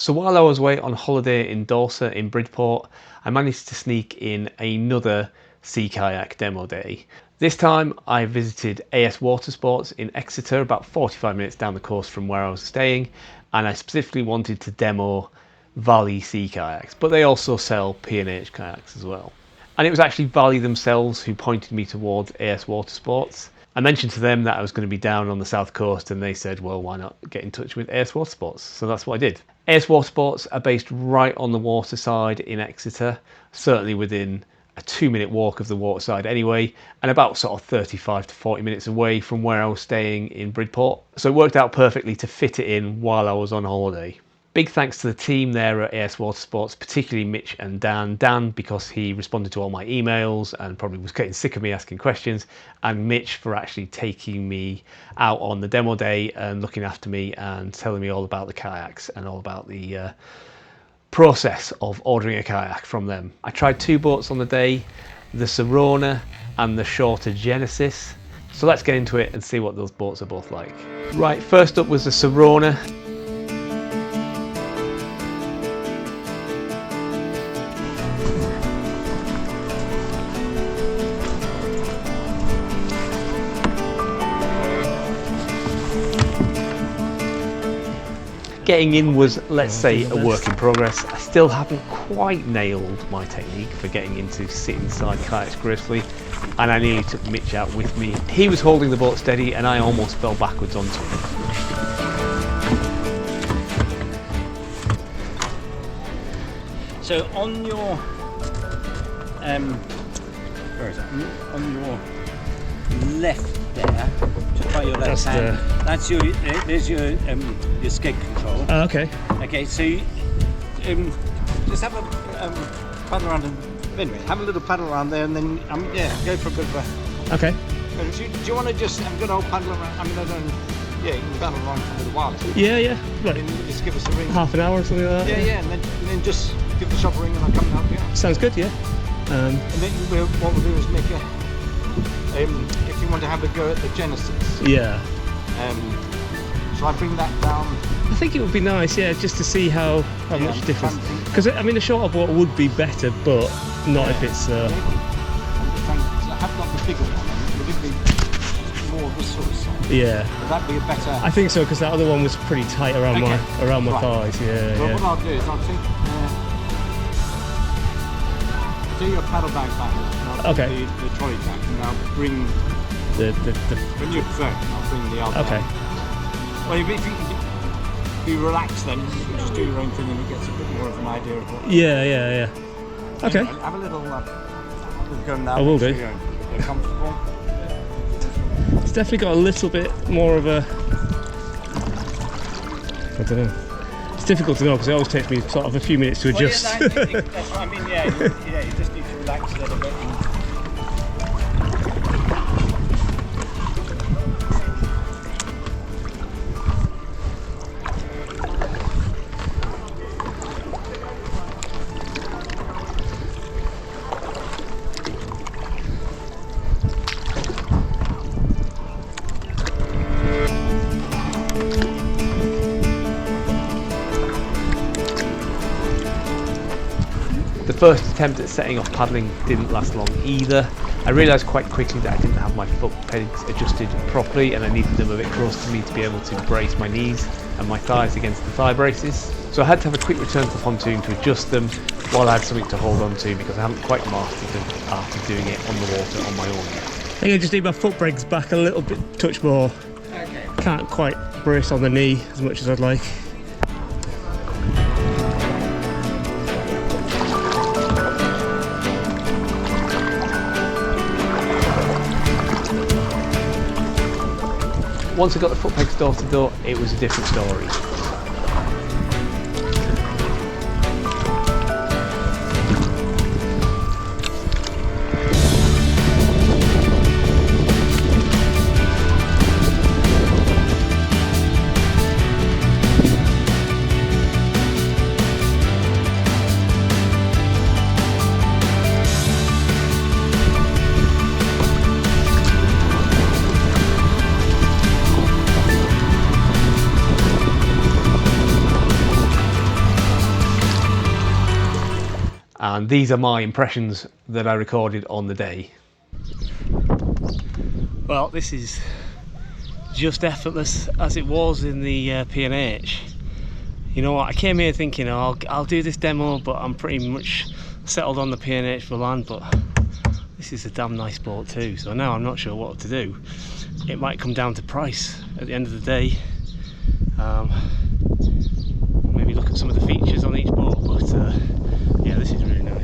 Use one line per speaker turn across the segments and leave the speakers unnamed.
So while I was away on holiday in Dorset in Bridport, I managed to sneak in another sea kayak demo day. This time I visited AS Watersports in Exeter, about 45 minutes down the coast from where I was staying, and I specifically wanted to demo Valley sea kayaks, but they also sell P&H kayaks as well. And it was actually Valley themselves who pointed me towards AS Watersports. I mentioned to them that I was going to be down on the south coast, and they said, well, why not get in touch with AS Watersports? So that's what I did. AS Watersports are based right on the waterside in Exeter, certainly within a 2-minute walk of the waterside anyway, and about sort of 35 to 40 minutes away from where I was staying in Bridport. So it worked out perfectly to fit it in while I was on holiday. Big thanks to the team there at AS Watersports, particularly Mitch and Dan. Dan, because he responded to all my emails and probably was getting sick of me asking questions, and Mitch for actually taking me out on the demo day and looking after me and telling me all about the kayaks and all about the process of ordering a kayak from them. I tried 2 boats on the day, the Sirona and the shorter Genesis. So let's get into it and see what those boats are both like. Right, first up was the Sirona. Getting in was, let's say, a work in progress. I still haven't quite nailed my technique for getting into sit inside kayaks gracefully, and I nearly took Mitch out with me. He was holding the boat steady and I almost fell backwards onto him.
So on your where is it? On your left there, just by your left hand. That's your there's your skeg control.
Oh, okay.
Okay, so you, just have a paddle around and anyway, have a little paddle around there, and then yeah, go for a bit of a.
Okay.
Do you want to just have a good old paddle around? I mean, I don't. Yeah, you can paddle around for a little while too.
Yeah. Right.
And just give us a ring.
Half an hour or something like that.
Yeah, and then just give the shop a ring, and I'll come and help you out.
Sounds good. Yeah.
And then what we'll do is make a. If you want to have a go at the Genesis.
Yeah.
Shall I bring that down?
I think it would be nice, yeah, just to see how much difference. Because I mean, a shorter boat would be better, but not if it's.
I have got the bigger one. Would it be more of this sort of size?
Yeah.
Would that be a better?
I think so, because that other one was pretty tight around my thighs. Yeah.
Well, what I'll do is I'll take your paddle bag back.
Okay.
The trolley back, and I'll bring
the
when you prefer, I'll bring the other.
Okay.
Well, if you can be relaxed, then you can just do your own thing, and it gets a bit more of an idea of what.
Yeah. Okay.
Anyway, have a little go now.
I will do.
You're comfortable.
It's definitely got a little bit more of a. I don't know. It's difficult to know because it always takes me sort of a few minutes to adjust.
Well, yeah, that's what I mean. Yeah, you just need to relax a little bit.
The first attempt at setting off paddling didn't last long either. I realised quite quickly that I didn't have my foot pegs adjusted properly, and I needed them a bit close to me to be able to brace my knees and my thighs against the thigh braces. So I had to have a quick return to the pontoon to adjust them while I had something to hold on to, because I haven't quite mastered the art of doing it on the water on my own yet. I think I just need my foot pegs back a little bit, touch more.
Okay.
Can't quite brace on the knee as much as I'd like. Once I got the foot pegs door to door, it was a different story. and these are my impressions that I recorded on the day. Well, this is just effortless as it was in the P&H. You know what, I came here thinking, oh, I'll do this demo, but I'm pretty much settled on the P&H Volan, but this is a damn nice boat too, so now I'm not sure what to do. It might come down to price at the end of the day. Maybe look at some of the features on each boat, but yeah, this is really nice.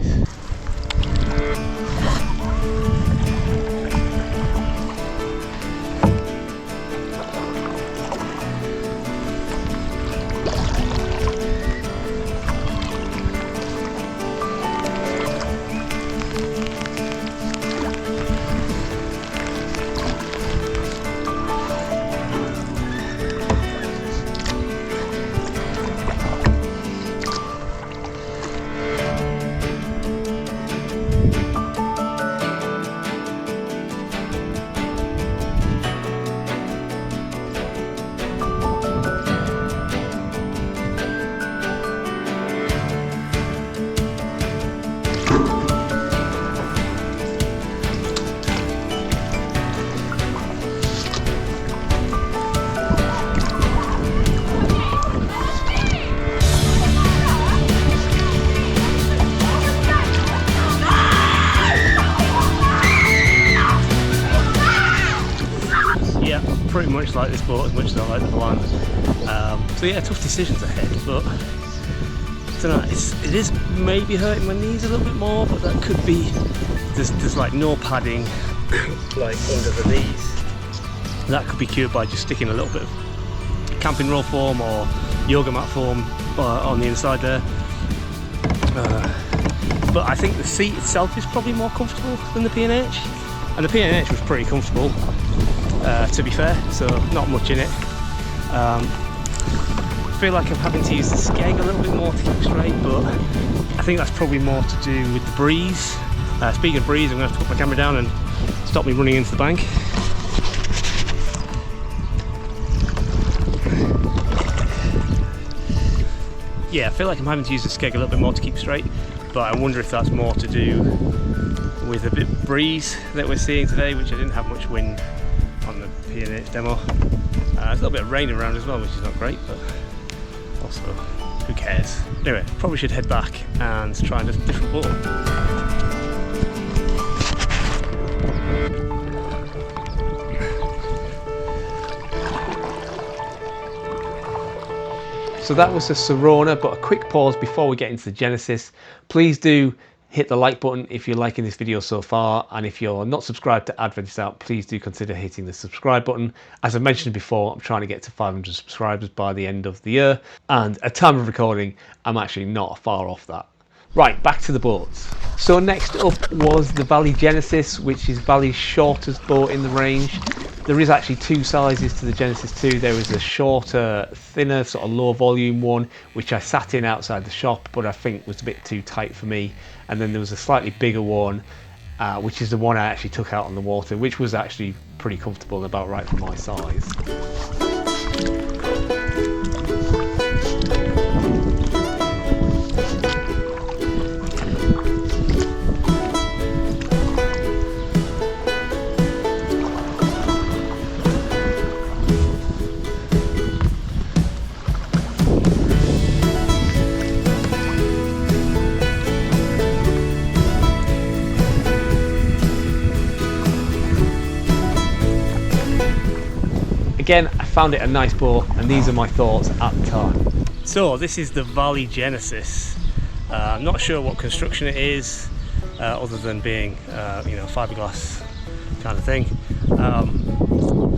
Pretty much like this boat as much as I like the Volan. So yeah, tough decisions ahead, but I don't know, it is maybe hurting my knees a little bit more, but that could be, there's like no padding like under the knees. That could be cured by just sticking a little bit of camping roll foam or yoga mat foam on the inside there. But I think the seat itself is probably more comfortable than the P&H, and the P&H was pretty comfortable. To be fair, so not much in it. I feel like I'm having to use the skeg a little bit more to keep straight, but I think that's probably more to do with the breeze. Speaking of breeze, I'm going to have to put my camera down and stop me running into the bank. Yeah, I feel like I'm having to use the skeg a little bit more to keep straight, but I wonder if that's more to do with a bit of breeze that we're seeing today, which I didn't have much wind on the P&H demo. There's a little bit of rain around as well, which is not great, but also, who cares? Anyway, probably should head back and try a different boat. So that was the Sirona, but a quick pause before we get into the Genesis. Please do hit the like button if you're liking this video so far, and if you're not subscribed to Adventures Out, please do consider hitting the subscribe button. As I mentioned before, I'm trying to get to 500 subscribers by the end of the year, and at time of recording, I'm actually not far off that. Right, back to the boats. So next up was the Valley Genesis, which is Valley's shortest boat in the range. There is actually two sizes to the Genesis 2. There is a shorter, thinner, sort of low volume one, which I sat in outside the shop, but I think was a bit too tight for me. And then there was a slightly bigger one, which is the one I actually took out on the water, which was actually pretty comfortable and about right for my size. Again, I found it a nice boat, and these are my thoughts at the time. So this is the Valley Genesis. I'm not sure what construction it is, other than being, you know, fiberglass kind of thing. I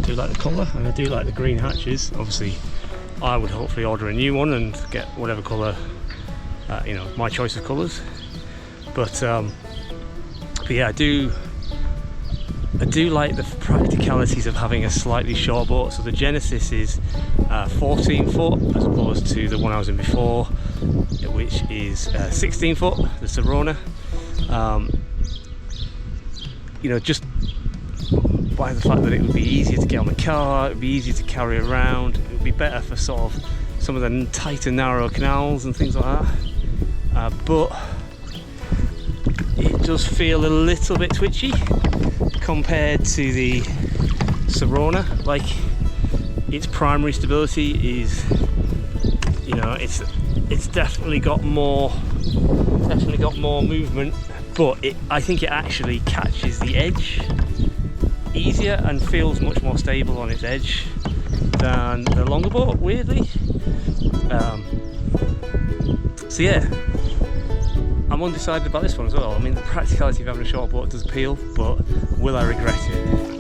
do like the colour, and I do like the green hatches. Obviously, I would hopefully order a new one and get whatever colour, you know, my choice of colours. But yeah, I do like the practicalities of having a slightly short boat. So the Genesis is 14 foot as opposed to the one I was in before, which is 16 foot, the Sirona. You know, just by the fact that it would be easier to get on the car, it would be easier to carry around, it would be better for sort of some of the tighter, narrow canals and things like that. But it does feel a little bit twitchy compared to the Sirona. Like, its primary stability is, you know, it's definitely got more movement, but I think it actually catches the edge easier and feels much more stable on its edge than the longer boat, weirdly. So yeah, I'm undecided about this one as well. I mean, the practicality of having a short boat does appeal, but will I regret it?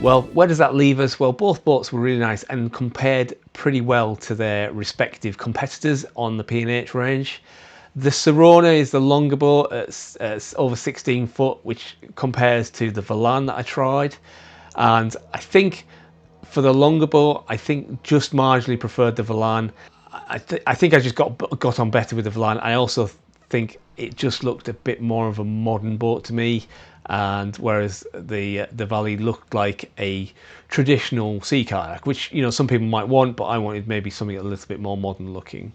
Well, where does that leave us? Well, both boats were really nice and compared pretty well to their respective competitors on the P&H range. The Sirona is the longer boat at over 16 foot, which compares to the Volan that I tried. And I think for the longer boat, I think just marginally preferred the Volan. I think I just got on better with the Volan. I also think it just looked a bit more of a modern boat to me, and whereas the Valley looked like a traditional sea kayak, which, you know, some people might want, but I wanted maybe something a little bit more modern looking.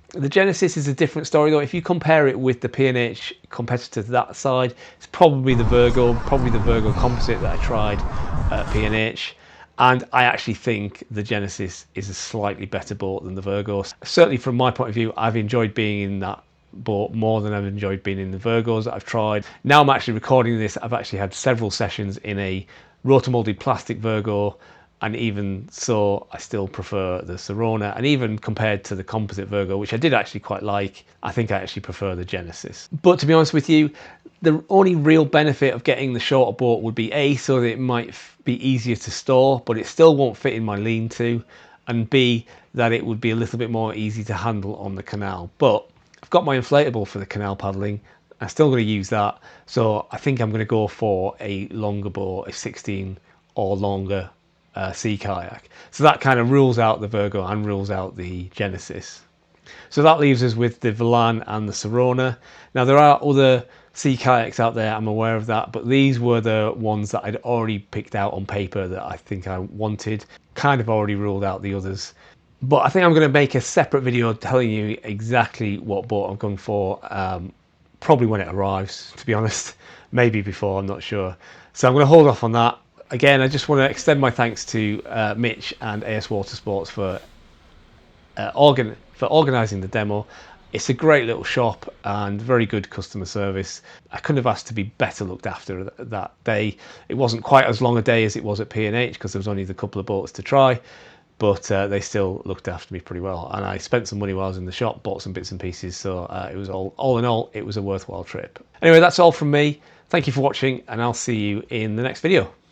The Genesis is a different story though. If you compare it with the P&H competitor to that side, it's probably the Virgo composite that I tried at P&H. And I actually think the Genesis is a slightly better boat than the Virgo. Certainly from my point of view, I've enjoyed being in that boat more than I've enjoyed being in the Virgos that I've tried. Now I'm actually recording this, I've actually had several sessions in a rotomolded plastic Virgo, and even so I still prefer the Sirona, and even compared to the composite Virgo, which I did actually quite like, I think I actually prefer the Genesis. But to be honest with you, the only real benefit of getting the shorter boat would be A, so that it might be easier to store, but it still won't fit in my lean-to, and B, that it would be a little bit more easy to handle on the canal. But I've got my inflatable for the canal paddling. I'm still going to use that, so I think I'm going to go for a longer boat, a 16 or longer sea kayak. So that kind of rules out the Virgo and rules out the Genesis. So that leaves us with the Volan and the Sirona. Now there are other sea kayaks out there, I'm aware of that, but these were the ones that I'd already picked out on paper that I think I wanted. Kind of already ruled out the others. But I think I'm going to make a separate video telling you exactly what boat I'm going for, probably when it arrives, to be honest. Maybe before, I'm not sure. So I'm going to hold off on that. Again, I just want to extend my thanks to Mitch and AS Watersports for organising the demo. It's a great little shop and very good customer service. I couldn't have asked to be better looked after that day. It wasn't quite as long a day as it was at P&H because there was only a couple of boats to try, but they still looked after me pretty well. And I spent some money while I was in the shop, bought some bits and pieces, so it was all in all, it was a worthwhile trip. Anyway, that's all from me. Thank you for watching, and I'll see you in the next video.